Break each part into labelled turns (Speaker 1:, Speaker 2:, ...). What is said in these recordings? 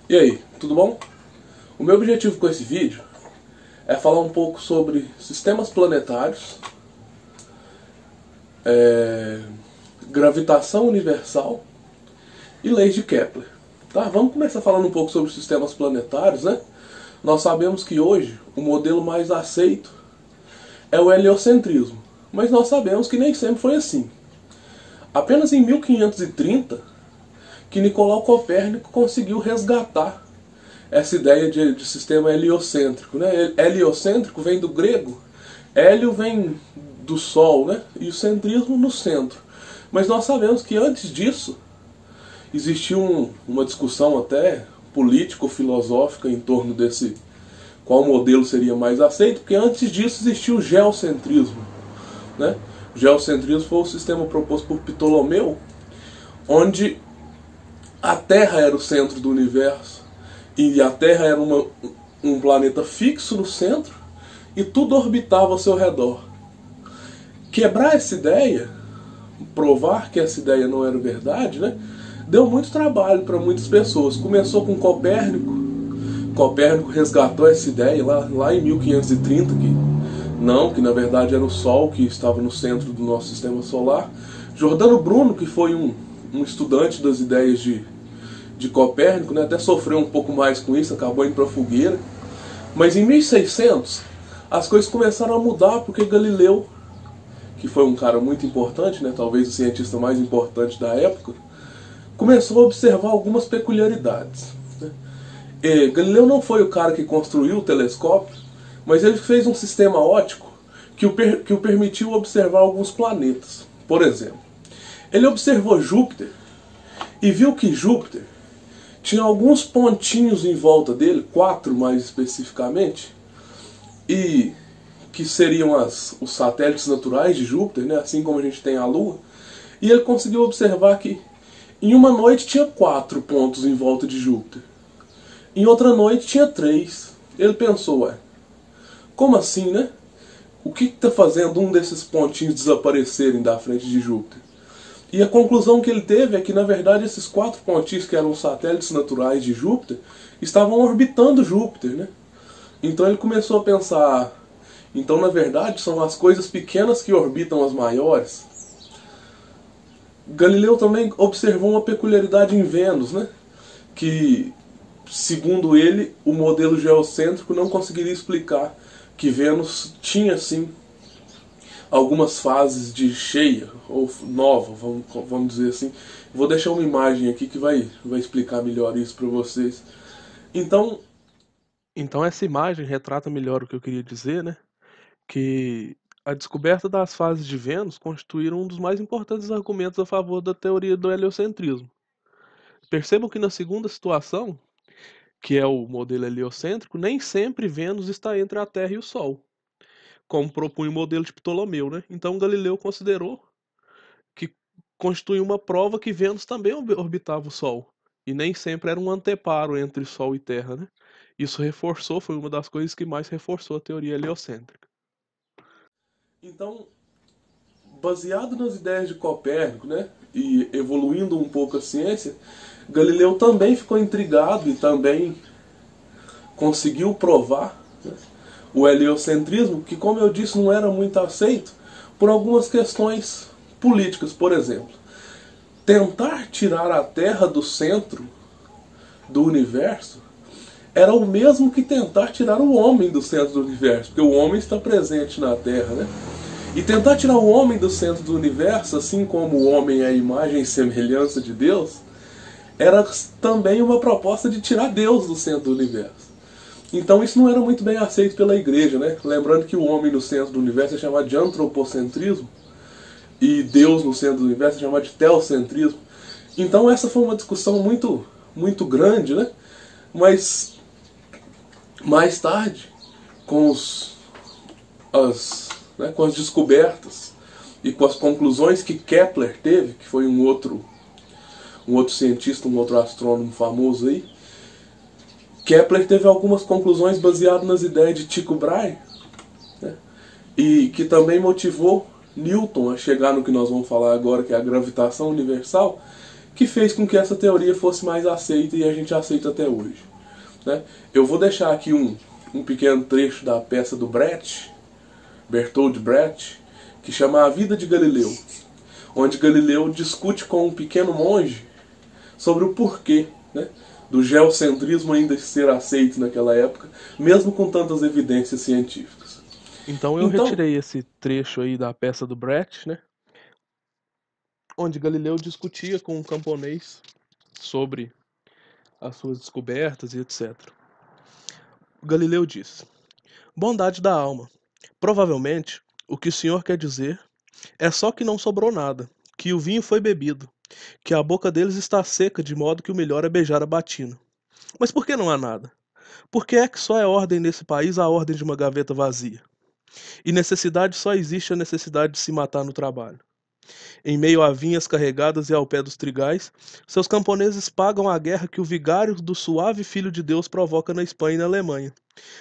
Speaker 1: E aí, tudo bom? O meu objetivo com esse vídeo é falar um pouco sobre sistemas planetários, gravitação universal e leis de Kepler. Tá? Vamos começar falando um pouco sobre sistemas planetários, né? Nós sabemos que hoje o modelo mais aceito é o heliocentrismo, mas nós sabemos que nem sempre foi assim. Apenas em 1530 que Nicolau Copérnico conseguiu resgatar essa ideia de sistema heliocêntrico, né? Heliocêntrico vem do grego, hélio vem do Sol, né? E o centrismo no centro. Mas nós sabemos que antes disso existia uma discussão até político-filosófica em torno desse qual modelo seria mais aceito, porque antes disso existia o geocentrismo, né? O geocentrismo foi o sistema proposto por Ptolomeu, onde a Terra era o centro do universo e a Terra era um planeta fixo no centro e tudo orbitava ao seu redor. Quebrar essa ideia, provar que essa ideia não era verdade, né, deu muito trabalho para muitas pessoas. Começou com Copérnico. Copérnico resgatou essa ideia lá em 1530, que na verdade era o Sol que estava no centro do nosso sistema solar. Giordano Bruno, que foi um estudante das ideias de Copérnico, né, até sofreu um pouco mais com isso, acabou indo para a fogueira. Mas em 1600 as coisas começaram a mudar, porque Galileu, que foi um cara muito importante, né, talvez o cientista mais importante da época, começou a observar algumas peculiaridades, né. Galileu não foi o cara que construiu o telescópio, mas ele fez um sistema óptico que o permitiu observar alguns planetas. Por exemplo, ele observou Júpiter e viu que Júpiter tinha alguns pontinhos em volta dele, 4 mais especificamente, e que seriam os satélites naturais de Júpiter, né, assim como a gente tem a Lua. E ele conseguiu observar que em uma noite tinha 4 pontos em volta de Júpiter. Em outra noite tinha 3. Ele pensou, como assim, né? O que está fazendo um desses pontinhos desaparecerem da frente de Júpiter? E a conclusão que ele teve é que, na verdade, esses 4 pontinhos que eram satélites naturais de Júpiter estavam orbitando Júpiter, né? Então ele começou a pensar, então na verdade são as coisas pequenas que orbitam as maiores. Galileu também observou uma peculiaridade em Vênus, né? Que, segundo ele, o modelo geocêntrico não conseguiria explicar que Vênus tinha sim algumas fases de cheia ou nova, vamos dizer assim. Vou deixar uma imagem aqui que vai explicar melhor isso para vocês. Então essa imagem retrata melhor o que eu queria dizer, né? Que a descoberta das fases de Vênus constituíram um dos mais importantes argumentos a favor da teoria do heliocentrismo. Percebam que na segunda situação, que é o modelo heliocêntrico, nem sempre Vênus está entre a Terra e o Sol, como propunha o modelo de Ptolomeu, né? Então Galileu considerou que constitui uma prova que Vênus também orbitava o Sol, e nem sempre era um anteparo entre Sol e Terra, né? Isso foi uma das coisas que mais reforçou a teoria heliocêntrica. Então, baseado nas ideias de Copérnico, né, e evoluindo um pouco a ciência, Galileu também ficou intrigado e também conseguiu provar, né, o heliocentrismo, que, como eu disse, não era muito aceito por algumas questões políticas. Por exemplo, tentar tirar a Terra do centro do universo era o mesmo que tentar tirar o homem do centro do universo, porque o homem está presente na Terra, né? E tentar tirar o homem do centro do universo, assim como o homem é a imagem e semelhança de Deus, era também uma proposta de tirar Deus do centro do universo. Então isso não era muito bem aceito pela igreja, né? Lembrando que o homem no centro do universo é chamado de antropocentrismo, e Deus no centro do universo é chamado de teocentrismo. Então essa foi uma discussão muito grande, né? Mas mais tarde, com as descobertas e com as conclusões que Kepler teve, que foi um outro cientista, um outro astrônomo famoso aí, Kepler teve algumas conclusões baseadas nas ideias de Tycho Brahe, né, e que também motivou Newton a chegar no que nós vamos falar agora, que é a gravitação universal, que fez com que essa teoria fosse mais aceita e a gente aceita até hoje, né? Eu vou deixar aqui um pequeno trecho da peça do Brecht, Bertold Brecht, que chama A Vida de Galileu, onde Galileu discute com um pequeno monge sobre o porquê, né, do geocentrismo ainda ser aceito naquela época, mesmo com tantas evidências científicas.
Speaker 2: Então eu retirei esse trecho aí da peça do Brecht, né, onde Galileu discutia com um camponês sobre as suas descobertas e etc. Galileu diz: bondade da alma. Provavelmente, o que o senhor quer dizer é só que não sobrou nada, que o vinho foi bebido, que a boca deles está seca de modo que o melhor é beijar a batina. Mas por que não há nada? Por que é que só é ordem nesse país a ordem de uma gaveta vazia? E necessidade só existe a necessidade de se matar no trabalho. Em meio a vinhas carregadas e ao pé dos trigais, seus camponeses pagam a guerra que o vigário do suave Filho de Deus provoca na Espanha e na Alemanha.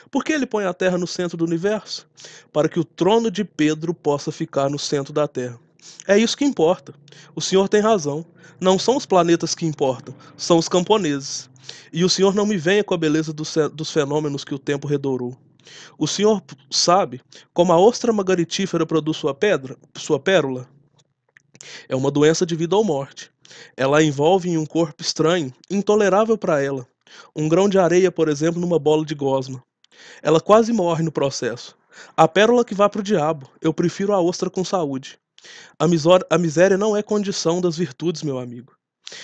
Speaker 2: Por que ele põe a Terra no centro do universo? Para que o trono de Pedro possa ficar no centro da Terra. É isso que importa. O senhor tem razão. Não são os planetas que importam, são os camponeses. E o senhor não me venha com a beleza dos fenômenos que o tempo redourou. O senhor sabe como a ostra margaritífera produz sua pérola? É uma doença de vida ou morte. Ela a envolve em um corpo estranho, intolerável para ela. Um grão de areia, por exemplo, numa bola de gosma. Ela quase morre no processo. A pérola que vá para o diabo. Eu prefiro a ostra com saúde. A miséria não é condição das virtudes, meu amigo.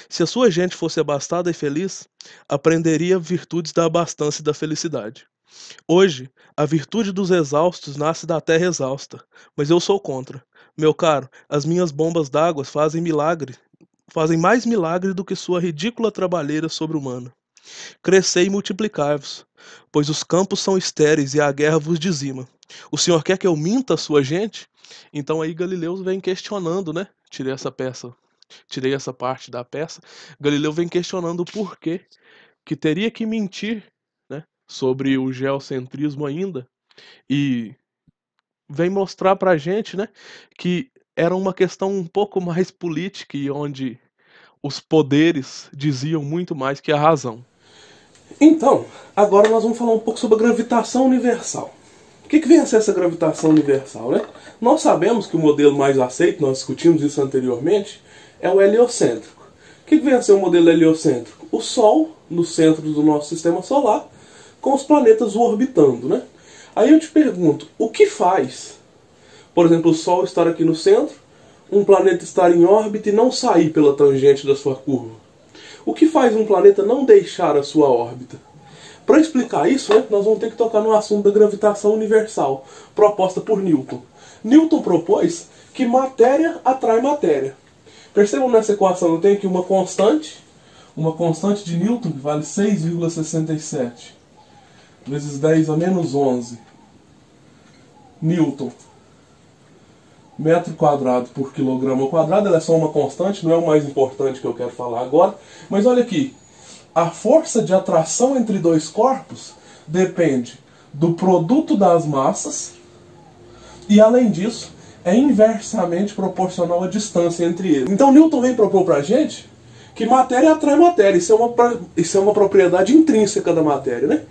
Speaker 2: Se a sua gente fosse abastada e feliz, aprenderia virtudes da abastança e da felicidade. Hoje, a virtude dos exaustos nasce da terra exausta, mas eu sou contra. Meu caro, as minhas bombas d'água fazem mais milagre do que sua ridícula trabalheira sobre-humana. Crescei e multiplicai-vos, pois os campos são estéreis e a guerra vos dizima. O senhor quer que eu minta a sua gente? Então aí Galileu vem questionando, né? Tirei essa parte da peça. Galileu vem questionando o porquê que teria que mentir, né, sobre o geocentrismo ainda, e vem mostrar pra gente, né, que era uma questão um pouco mais política e onde os poderes diziam muito mais que a razão.
Speaker 1: Então, agora nós vamos falar um pouco sobre a gravitação universal. O que vem a ser essa gravitação universal, né? Nós sabemos que o modelo mais aceito, nós discutimos isso anteriormente, é o heliocêntrico. O que vem a ser o modelo heliocêntrico? O Sol, no centro do nosso sistema solar, com os planetas o orbitando, né? Aí eu te pergunto, o que faz, por exemplo, o Sol estar aqui no centro, um planeta estar em órbita e não sair pela tangente da sua curva? O que faz um planeta não deixar a sua órbita? Para explicar isso, né, nós vamos ter que tocar no assunto da gravitação universal, proposta por Newton. Newton propôs que matéria atrai matéria. Percebam nessa equação, eu tenho aqui uma constante de Newton, que vale 6,67 vezes 10 a menos 11 Newton, metro quadrado por quilograma ao quadrado. Ela é só uma constante, não é o mais importante que eu quero falar agora. Mas olha aqui, a força de atração entre dois corpos depende do produto das massas e, além disso, é inversamente proporcional à distância entre eles. Então Newton vem propor pra gente que matéria atrai matéria. Isso é uma propriedade intrínseca da matéria, né?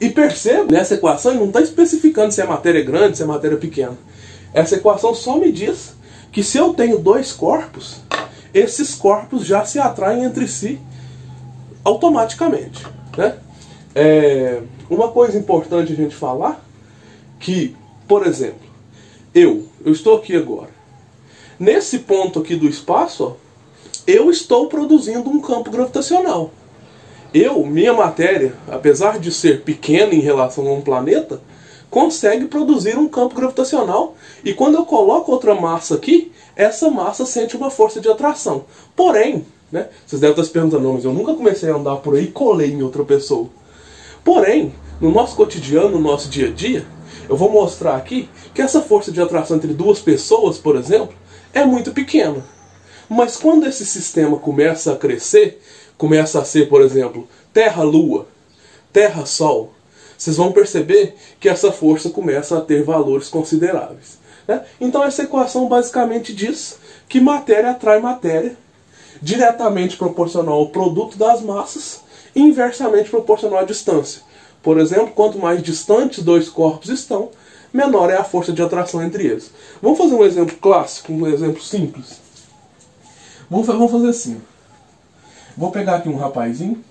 Speaker 1: E perceba, nessa equação ele não está especificando se a matéria é grande, se a matéria é pequena. Essa equação só me diz que se eu tenho dois corpos, esses corpos já se atraem entre si automaticamente, né? Uma coisa importante a gente falar, que, por exemplo, eu estou aqui agora. Nesse ponto aqui do espaço, ó, eu estou produzindo um campo gravitacional. Minha matéria, apesar de ser pequena em relação a um planeta, consegue produzir um campo gravitacional, e quando eu coloco outra massa aqui, essa massa sente uma força de atração. Porém, né, vocês devem estar se perguntando, não, mas eu nunca comecei a andar por aí e colei em outra pessoa. Porém, no nosso cotidiano, no nosso dia a dia, eu vou mostrar aqui que essa força de atração entre duas pessoas, por exemplo, é muito pequena. Mas quando esse sistema começa a crescer, começa a ser, por exemplo, Terra-Lua, Terra-Sol, vocês vão perceber que essa força começa a ter valores consideráveis, né? Então essa equação basicamente diz que matéria atrai matéria diretamente proporcional ao produto das massas e inversamente proporcional à distância. Por exemplo, quanto mais distantes dois corpos estão, menor é a força de atração entre eles. Vamos fazer um exemplo clássico, um exemplo simples. Vamos fazer assim. Vou pegar aqui um rapazinho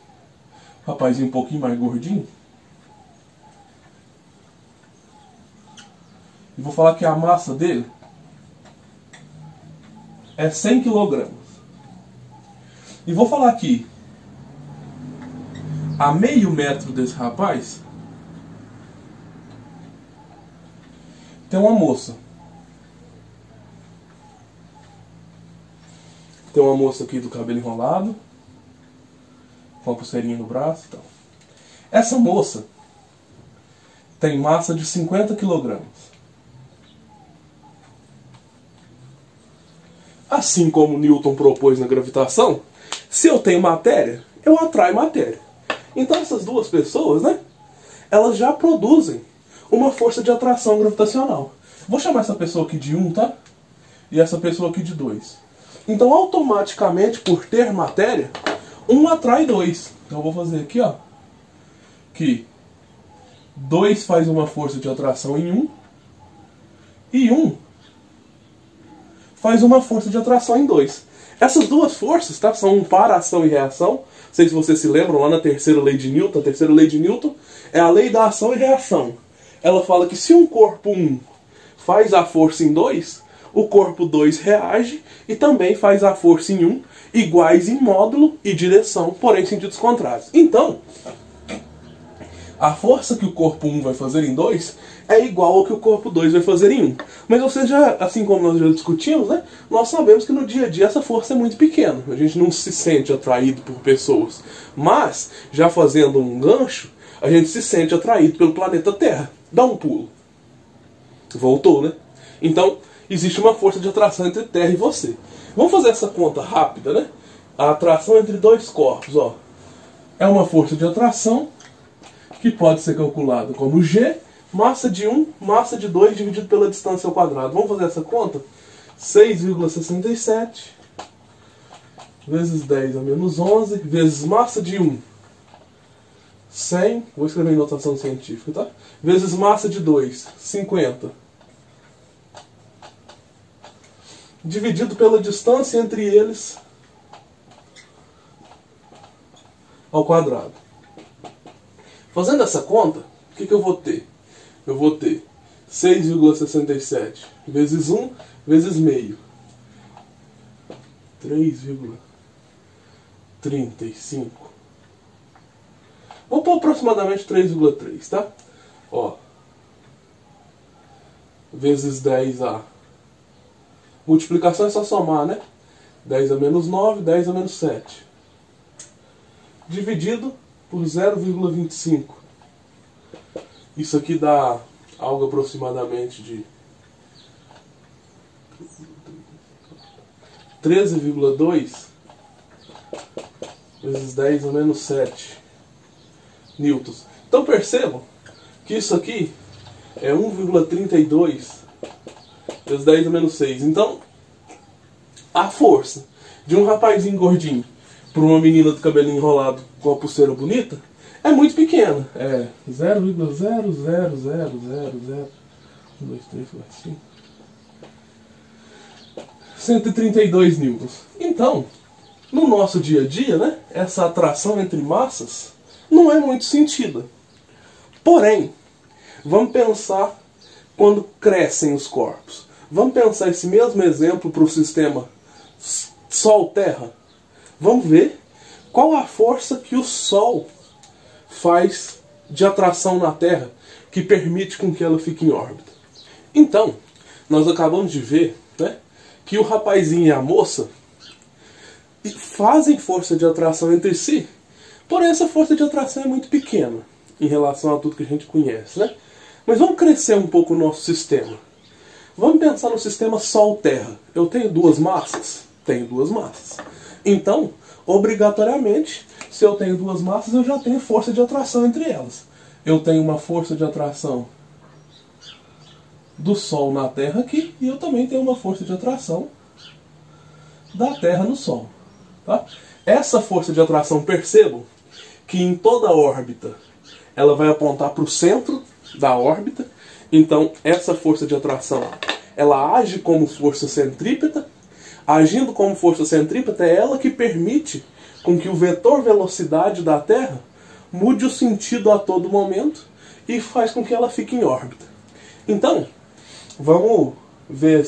Speaker 1: um pouquinho mais gordinho, e vou falar que a massa dele é 100 kg. E vou falar que a meio metro desse rapaz tem uma moça. Tem uma moça aqui do cabelo enrolado, com a pulseirinha no braço e tal. Essa moça tem massa de 50 kg. Assim como Newton propôs na gravitação, se eu tenho matéria, eu atraio matéria. Então essas duas pessoas, né, elas já produzem uma força de atração gravitacional. Vou chamar essa pessoa aqui de 1, tá? E essa pessoa aqui de 2. Então automaticamente, por ter matéria, 1 atrai 2. Então eu vou fazer aqui, ó, que 2 faz uma força de atração em 1, e 1 faz uma força de atração em 2. Essas duas forças, tá, são para ação e reação. Não sei se vocês se lembram, lá na terceira lei de Newton. A terceira lei de Newton é a lei da ação e reação. Ela fala que se um corpo 1 faz a força em 2, o corpo 2 reage e também faz a força em 1, iguais em módulo e direção, porém em sentidos contrários. Então, a força que o corpo 1 vai fazer em 2 é igual ao que o corpo 2 vai fazer em 1. Mas você já, assim como nós já discutimos, né, nós sabemos que no dia a dia essa força é muito pequena. A gente não se sente atraído por pessoas. Mas, já fazendo um gancho, a gente se sente atraído pelo planeta Terra. Dá um pulo. Voltou, né? Então, existe uma força de atração entre Terra e você. Vamos fazer essa conta rápida, né? A atração entre dois corpos, ó, é uma força de atração que pode ser calculada como G, massa de 1, massa de 2 dividido pela distância ao quadrado. Vamos fazer essa conta? 6,67 vezes 10 a menos 11 vezes massa de 1, 100, vou escrever em notação científica, tá? Vezes massa de 2, 50. Dividido pela distância entre eles ao quadrado. Fazendo essa conta, o que eu vou ter? Eu vou ter 6,67 vezes 1 vezes meio. 3,35. Vou pôr aproximadamente 3,3, tá? Ó. Vezes 10A. Multiplicação é só somar, né? 10 a menos 9, 10 a menos 7. Dividido por 0,25. Isso aqui dá algo aproximadamente de 13,2 vezes 10 a menos 7 newtons. Então percebam que isso aqui é 1,32 vezes 10 a menos 6. Então, a força de um rapazinho gordinho para uma menina do cabelinho enrolado com a pulseira bonita é muito pequena. É 0,00000 1, 2, 3, 4, 5 132 newtons. Então, no nosso dia a dia, né, essa atração entre massas não é muito sentida. Porém, vamos pensar quando crescem os corpos. Vamos pensar esse mesmo exemplo para o sistema Sol-Terra. Vamos ver qual a força que o Sol faz de atração na Terra que permite com que ela fique em órbita. Então, nós acabamos de ver, né, que o rapazinho e a moça fazem força de atração entre si, porém essa força de atração é muito pequena em relação a tudo que a gente conhece, né? Mas vamos crescer um pouco o nosso sistema. Vamos pensar no sistema Sol-Terra. Eu tenho duas massas? Tenho duas massas. Então, obrigatoriamente, se eu tenho duas massas, eu já tenho força de atração entre elas. Eu tenho uma força de atração do Sol na Terra aqui, e eu também tenho uma força de atração da Terra no Sol. Tá? Essa força de atração, percebam que em toda órbita ela vai apontar para o centro da órbita. Então essa força de atração, ela age como força centrípeta. Agindo como força centrípeta, é ela que permite com que o vetor velocidade da Terra mude o sentido a todo momento e faz com que ela fique em órbita. Então, vamos ver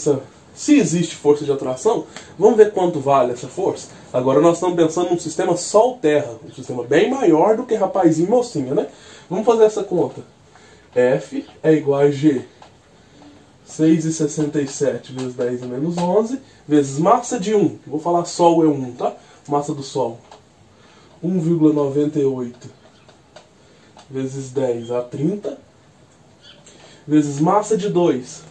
Speaker 1: se existe força de atração, vamos ver quanto vale essa força. Agora nós estamos pensando num sistema Sol-Terra, um sistema bem maior do que rapazinho e mocinha, né? Vamos fazer essa conta. F é igual a G. 6,67 vezes 10 a menos 11, vezes massa de 1. Vou falar Sol é 1, tá? Massa do Sol. 1,98 vezes 10 a 30, vezes massa de 2.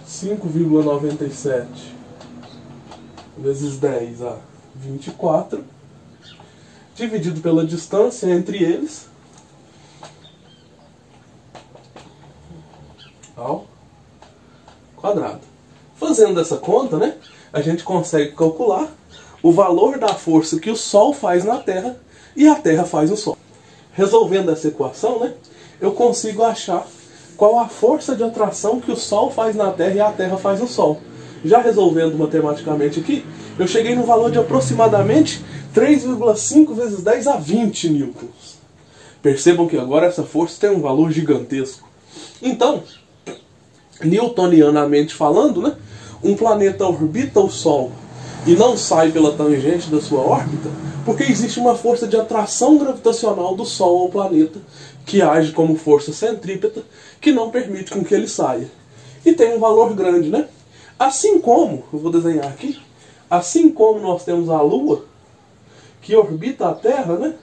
Speaker 1: 5,97 vezes 10 a 24, dividido pela distância entre eles, ao quadrado. Fazendo essa conta, né, a gente consegue calcular o valor da força que o Sol faz na Terra e a Terra faz no Sol. Resolvendo essa equação, né, eu consigo achar qual a força de atração que o Sol faz na Terra e a Terra faz no Sol. Já resolvendo matematicamente aqui, eu cheguei no valor de aproximadamente 3,5 vezes 10 a 20 newtons. Percebam que agora essa força tem um valor gigantesco. Então, newtonianamente falando, né, um planeta orbita o Sol e não sai pela tangente da sua órbita, porque existe uma força de atração gravitacional do Sol ao planeta, que age como força centrípeta, que não permite com que ele saia. E tem um valor grande, né? Assim como, eu vou desenhar aqui, assim como nós temos a Lua, que orbita a Terra, né?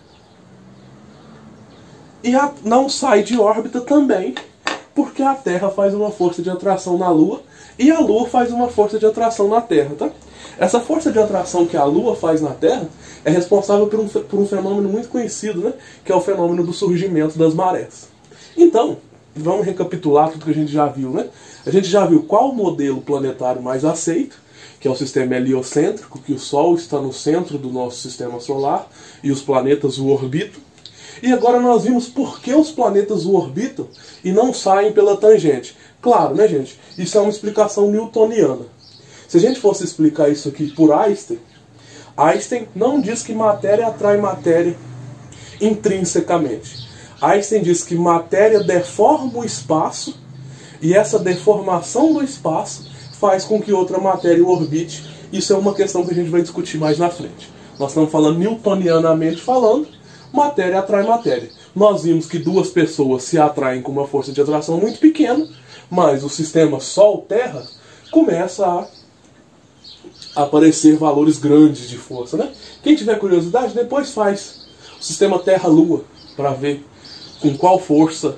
Speaker 1: E não sai de órbita também, porque a Terra faz uma força de atração na Lua, e a Lua faz uma força de atração na Terra, tá? Essa força de atração que a Lua faz na Terra é responsável por um fenômeno muito conhecido, né? Que é o fenômeno do surgimento das marés. Então, vamos recapitular tudo que a gente já viu, né? A gente já viu qual o modelo planetário mais aceito, que é o sistema heliocêntrico, que o Sol está no centro do nosso sistema solar e os planetas o orbitam. E agora nós vimos por que os planetas o orbitam e não saem pela tangente. Claro, né, gente? Isso é uma explicação newtoniana. Se a gente fosse explicar isso aqui por Einstein, Einstein não diz que matéria atrai matéria intrinsecamente. Einstein diz que matéria deforma o espaço e essa deformação do espaço faz com que outra matéria o orbite. Isso é uma questão que a gente vai discutir mais na frente. Nós estamos falando newtonianamente falando, matéria atrai matéria. Nós vimos que duas pessoas se atraem com uma força de atração muito pequena, mas o sistema Sol-Terra começa a aparecer valores grandes de força, né? Quem tiver curiosidade, depois faz o sistema Terra-Lua para ver com qual força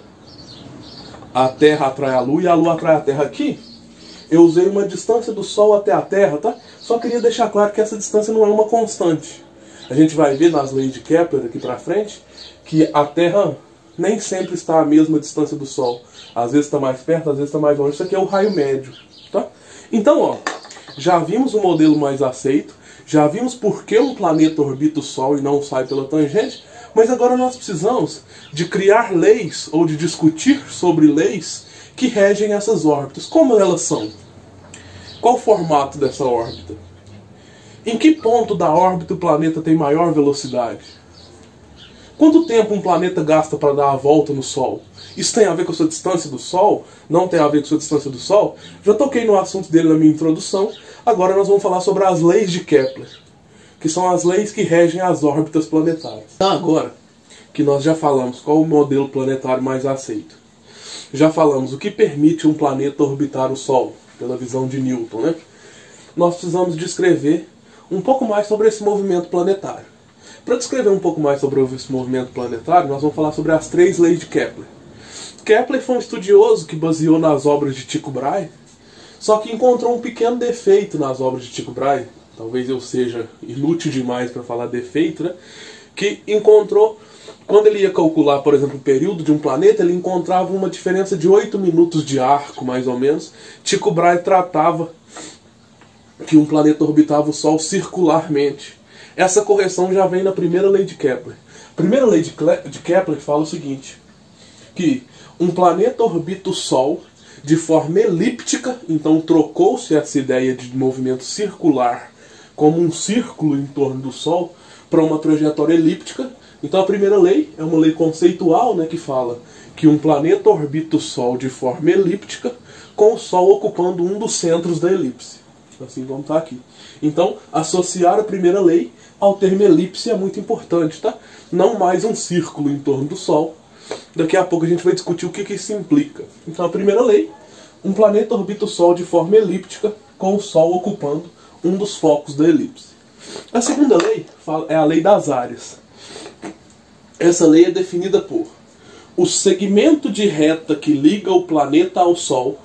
Speaker 1: a Terra atrai a Lua e a Lua atrai a Terra. Aqui eu usei uma distância do Sol até a Terra, tá? Só queria deixar claro que essa distância não é uma constante. A gente vai ver nas leis de Kepler aqui para frente que a Terra nem sempre está à mesma distância do Sol. Às vezes está mais perto, às vezes está mais longe. Isso aqui é o raio médio, tá? Então, ó, já vimos o modelo mais aceito, já vimos por que um planeta orbita o Sol e não sai pela tangente, mas agora nós precisamos de criar leis ou de discutir sobre leis que regem essas órbitas. Como elas são? Qual o formato dessa órbita? Em que ponto da órbita o planeta tem maior velocidade? Quanto tempo um planeta gasta para dar a volta no Sol? Isso tem a ver com a sua distância do Sol? Não tem a ver com a sua distância do Sol? Já toquei no assunto dele na minha introdução. Agora nós vamos falar sobre as leis de Kepler, que são as leis que regem as órbitas planetárias. Então agora que nós já falamos qual o modelo planetário mais aceito, já falamos o que permite um planeta orbitar o Sol, pela visão de Newton, né? Nós precisamos descrever um pouco mais sobre esse movimento planetário. Para descrever um pouco mais sobre esse movimento planetário, nós vamos falar sobre as 3 leis de Kepler. Kepler foi um estudioso que baseou nas obras de Tycho Brahe, só que encontrou um pequeno defeito nas obras de Tycho Brahe. Talvez eu seja inútil demais para falar defeito, né? Que encontrou, quando ele ia calcular, por exemplo, o período de um planeta, ele encontrava uma diferença de 8 minutos de arco, mais ou menos. Tycho Brahe tratava que um planeta orbitava o Sol circularmente. Essa correção já vem na primeira lei de Kepler. A primeira lei de Kepler fala o seguinte, que um planeta orbita o Sol de forma elíptica, então trocou-se essa ideia de movimento circular como um círculo em torno do Sol para uma trajetória elíptica. Então a primeira lei é uma lei conceitual, né, que fala que um planeta orbita o Sol de forma elíptica, com o Sol ocupando um dos centros da elipse. Assim como está aqui. Então, associar a primeira lei ao termo elipse é muito importante, tá? Não mais um círculo em torno do Sol. Daqui a pouco a gente vai discutir o que isso implica. Então, a primeira lei, um planeta orbita o Sol de forma elíptica, com o Sol ocupando um dos focos da elipse. A segunda lei é a lei das áreas. Essa lei é definida por o segmento de reta que liga o planeta ao Sol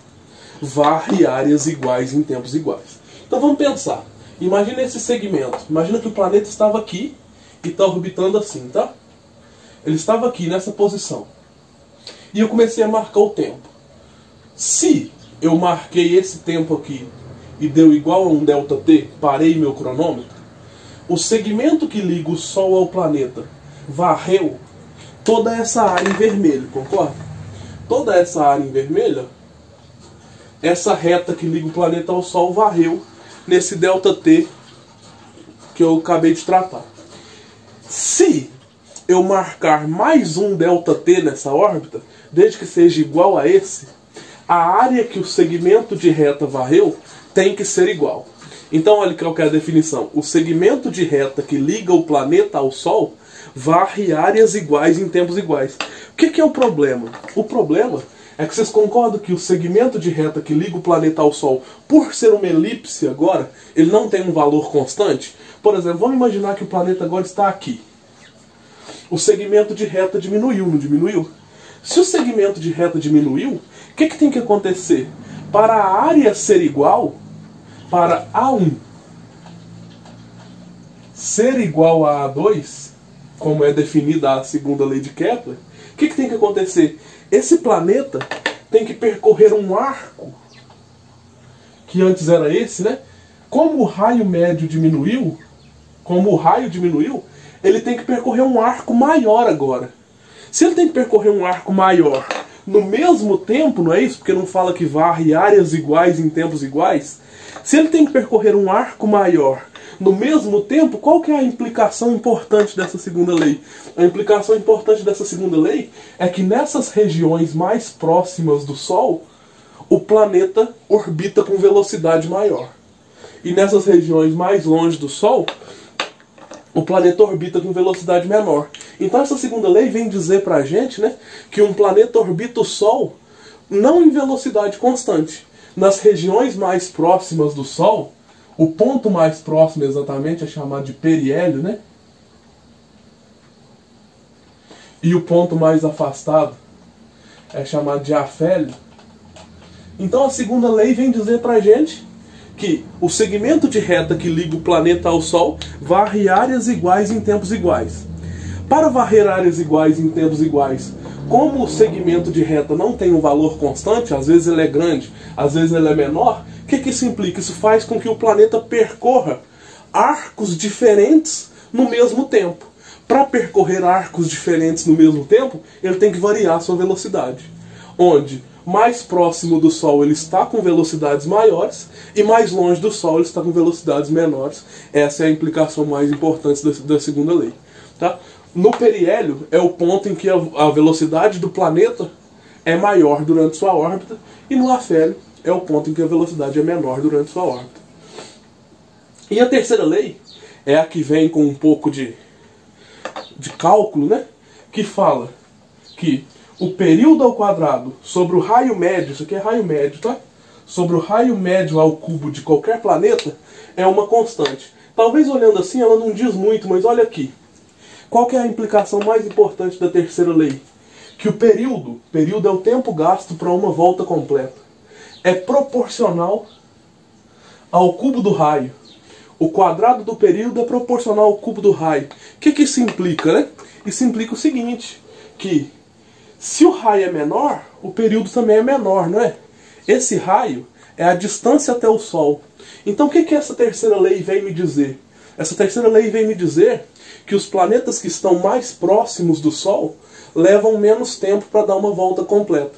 Speaker 1: varre áreas iguais em tempos iguais. Então vamos pensar. Imagina esse segmento. Imagina que o planeta estava aqui e está orbitando assim, tá? Ele estava aqui nessa posição. E eu comecei a marcar o tempo. Se eu marquei esse tempo aqui e deu igual a um ΔT, parei meu cronômetro, o segmento que liga o Sol ao planeta varreu toda essa área em vermelho, concorda? Toda essa área em vermelho, essa reta que liga o planeta ao Sol varreu nesse ΔT que eu acabei de tratar. Se eu marcar mais um ΔT nessa órbita, desde que seja igual a esse, a área que o segmento de reta varreu tem que ser igual. Então olha qual que é a definição. O segmento de reta que liga o planeta ao Sol varre áreas iguais em tempos iguais. O que é o problema? O problema é que vocês concordam que o segmento de reta que liga o planeta ao Sol, por ser uma elipse agora, ele não tem um valor constante? Por exemplo, vamos imaginar que o planeta agora está aqui. O segmento de reta diminuiu, não diminuiu? Se o segmento de reta diminuiu, o que tem que acontecer? Para a área ser igual, para A1 ser igual a A2, como é definida a segunda lei de Kepler, o que tem que acontecer? Esse planeta tem que percorrer um arco, que antes era esse, né? Como o raio médio diminuiu, ele tem que percorrer um arco maior agora. Se ele tem que percorrer um arco maior no mesmo tempo, não é isso? Porque não fala que varre áreas iguais em tempos iguais. Se ele tem que percorrer um arco maior no mesmo tempo, qual que é a implicação importante dessa segunda lei? A implicação importante dessa segunda lei é que nessas regiões mais próximas do Sol, o planeta orbita com velocidade maior. E nessas regiões mais longe do Sol, o planeta orbita com velocidade menor. Então essa segunda lei vem dizer pra gente, né, que um planeta orbita o Sol não em velocidade constante. Nas regiões mais próximas do Sol, o ponto mais próximo exatamente é chamado de periélio, né? E o ponto mais afastado é chamado de afélio. Então a segunda lei vem dizer pra gente que o segmento de reta que liga o planeta ao Sol varre áreas iguais em tempos iguais. Para varrer áreas iguais em tempos iguais, como o segmento de reta não tem um valor constante, às vezes ele é grande, às vezes ele é menor, o que isso implica? Isso faz com que o planeta percorra arcos diferentes no mesmo tempo. Para percorrer arcos diferentes no mesmo tempo, ele tem que variar a sua velocidade. Onde mais próximo do Sol ele está com velocidades maiores e mais longe do Sol ele está com velocidades menores. Essa é a implicação mais importante da segunda lei. Tá? No periélio é o ponto em que a velocidade do planeta é maior durante sua órbita, e no afélio é o ponto em que a velocidade é menor durante sua órbita. E a terceira lei é a que vem com um pouco de cálculo, né? Que fala que o período ao quadrado sobre o raio médio, isso aqui é raio médio, tá? Sobre o raio médio ao cubo de qualquer planeta é uma constante. Talvez olhando assim ela não diz muito, mas olha aqui. Qual que é a implicação mais importante da terceira lei? Que o período é o tempo gasto para uma volta completa, é proporcional ao cubo do raio. O quadrado do período é proporcional ao cubo do raio. O que isso implica, né? Isso implica o seguinte, que se o raio é menor, o período também é menor, não é? Esse raio é a distância até o Sol. Então o que essa terceira lei vem me dizer? Essa terceira lei vem me dizer que os planetas que estão mais próximos do Sol levam menos tempo para dar uma volta completa.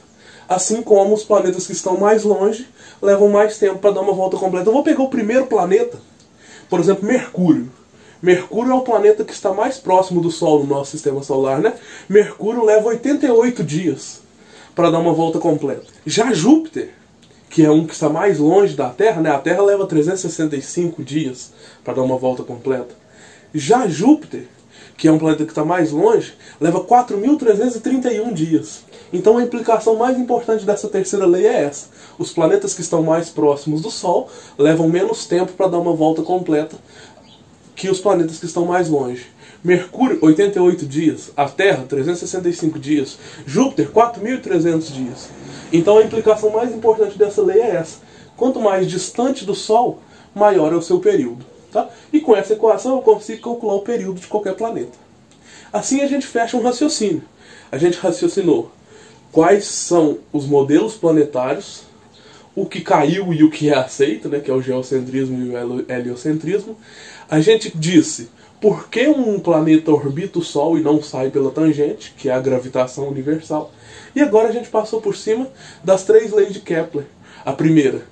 Speaker 1: Assim como os planetas que estão mais longe levam mais tempo para dar uma volta completa. Eu vou pegar o primeiro planeta, por exemplo, Mercúrio. Mercúrio é o planeta que está mais próximo do Sol no nosso sistema solar, né? Mercúrio leva 88 dias para dar uma volta completa. Já Júpiter, que é um que está mais longe da Terra, né? A Terra leva 365 dias para dar uma volta completa. Já Júpiter, que é um planeta que está mais longe, leva 4.331 dias. Então a implicação mais importante dessa terceira lei é essa. Os planetas que estão mais próximos do Sol levam menos tempo para dar uma volta completa que os planetas que estão mais longe. Mercúrio, 88 dias. A Terra, 365 dias. Júpiter, 4.300 dias. Então a implicação mais importante dessa lei é essa. Quanto mais distante do Sol, maior é o seu período. Tá? E com essa equação eu consigo calcular o período de qualquer planeta. Assim a gente fecha um raciocínio. A gente raciocinou quais são os modelos planetários, o que caiu e o que é aceito, né, que é o geocentrismo e o heliocentrismo. A gente disse por que um planeta orbita o Sol e não sai pela tangente, que é a gravitação universal. E agora a gente passou por cima das 3 leis de Kepler. A primeira,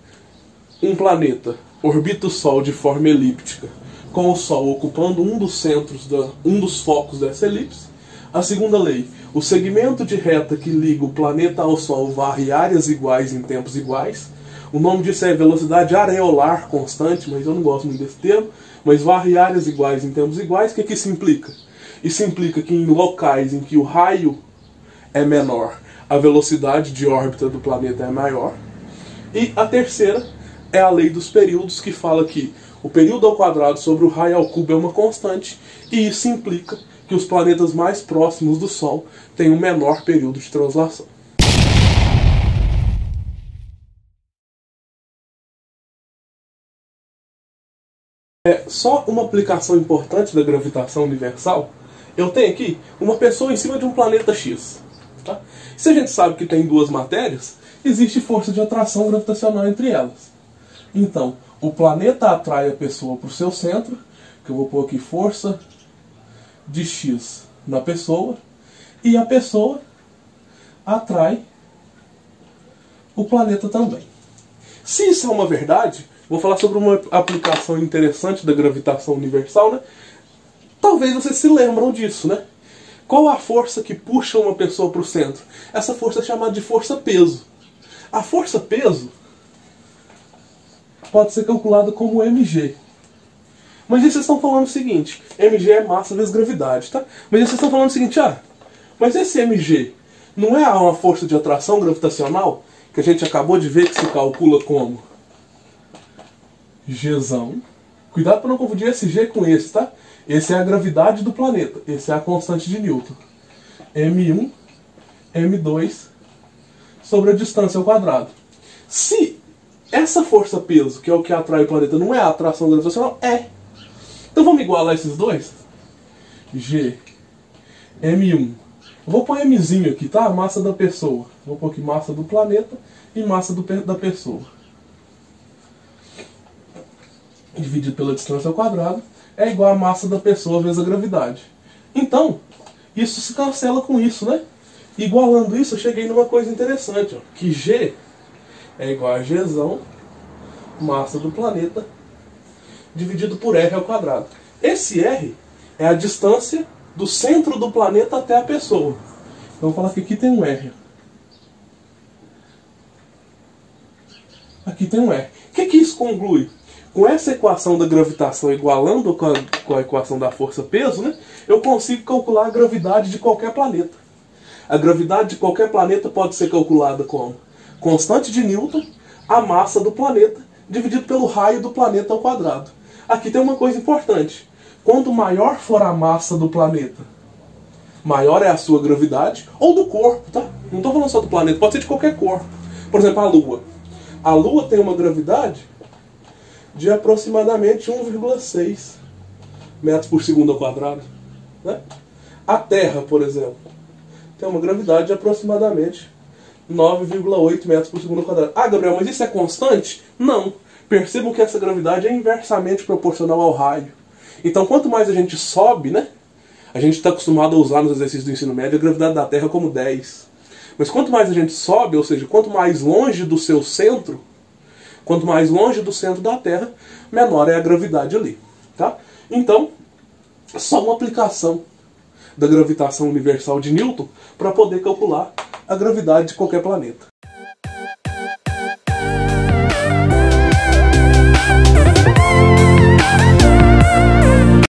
Speaker 1: um planeta orbita o Sol de forma elíptica, com o Sol ocupando um dos focos dessa elipse. A segunda lei, o segmento de reta que liga o planeta ao Sol varre áreas iguais em tempos iguais. O nome disso é velocidade areolar constante, mas eu não gosto muito desse termo. Mas varre áreas iguais em tempos iguais. O que isso implica? Isso implica que em locais em que o raio é menor, a velocidade de órbita do planeta é maior. E a terceira é a lei dos períodos, que fala que o período ao quadrado sobre o raio ao cubo é uma constante, e isso implica que os planetas mais próximos do Sol têm um menor período de translação. Só uma aplicação importante da gravitação universal. Eu tenho aqui uma pessoa em cima de um planeta X. Tá? Se a gente sabe que tem duas matérias, existe força de atração gravitacional entre elas. Então, o planeta atrai a pessoa para o seu centro, que eu vou pôr aqui força de X na pessoa, e a pessoa atrai o planeta também. Se isso é uma verdade, vou falar sobre uma aplicação interessante da gravitação universal, né? Talvez vocês se lembram disso, né? Qual a força que puxa uma pessoa para o centro? Essa força é chamada de força-peso. A força-peso pode ser calculada como mg. Mas aí vocês estão falando o seguinte, mg é massa vezes gravidade, tá? Mas aí vocês estão falando o seguinte, mas esse mg não é uma força de atração gravitacional que a gente acabou de ver que se calcula como Gzão. Cuidado para não confundir esse G com esse, tá? Esse é a gravidade do planeta, esse é a constante de Newton. M1, M2 sobre a distância ao quadrado. Se essa força-peso, que é o que atrai o planeta, não é a atração gravitacional, é. Então vamos igualar esses dois? G, M1. Eu vou pôr Mzinho aqui, tá? Massa da pessoa. Vou pôr aqui massa do planeta e massa da pessoa. Dividido pela distância ao quadrado é igual a massa da pessoa vezes a gravidade. Então, isso se cancela com isso, né? Igualando isso, eu cheguei numa coisa interessante, ó, que G é igual a Gzão, massa do planeta, dividido por R ao quadrado. Esse R é a distância do centro do planeta até a pessoa. Então, vou falar que aqui tem um R. Aqui tem um R. O que isso conclui? Com essa equação da gravitação igualando com a equação da força-peso, né, eu consigo calcular a gravidade de qualquer planeta. A gravidade de qualquer planeta pode ser calculada como constante de Newton, a massa do planeta, dividido pelo raio do planeta ao quadrado. Aqui tem uma coisa importante. Quanto maior for a massa do planeta, maior é a sua gravidade, ou do corpo, tá? Não estou falando só do planeta, pode ser de qualquer corpo. Por exemplo, a Lua. A Lua tem uma gravidade de aproximadamente 1,6 metros por segundo ao quadrado. Né? A Terra, por exemplo, tem uma gravidade de aproximadamente 9,8 metros por segundo ao quadrado. Ah, Gabriel, mas isso é constante? Não. Percebam que essa gravidade é inversamente proporcional ao raio. Então, quanto mais a gente sobe, né? A gente está acostumado a usar nos exercícios do ensino médio a gravidade da Terra como 10. Mas quanto mais a gente sobe, ou seja, quanto mais longe do seu centro, quanto mais longe do centro da Terra, menor é a gravidade ali. Tá? Então, só uma aplicação da gravitação universal de Newton para poder calcular a gravidade de qualquer planeta.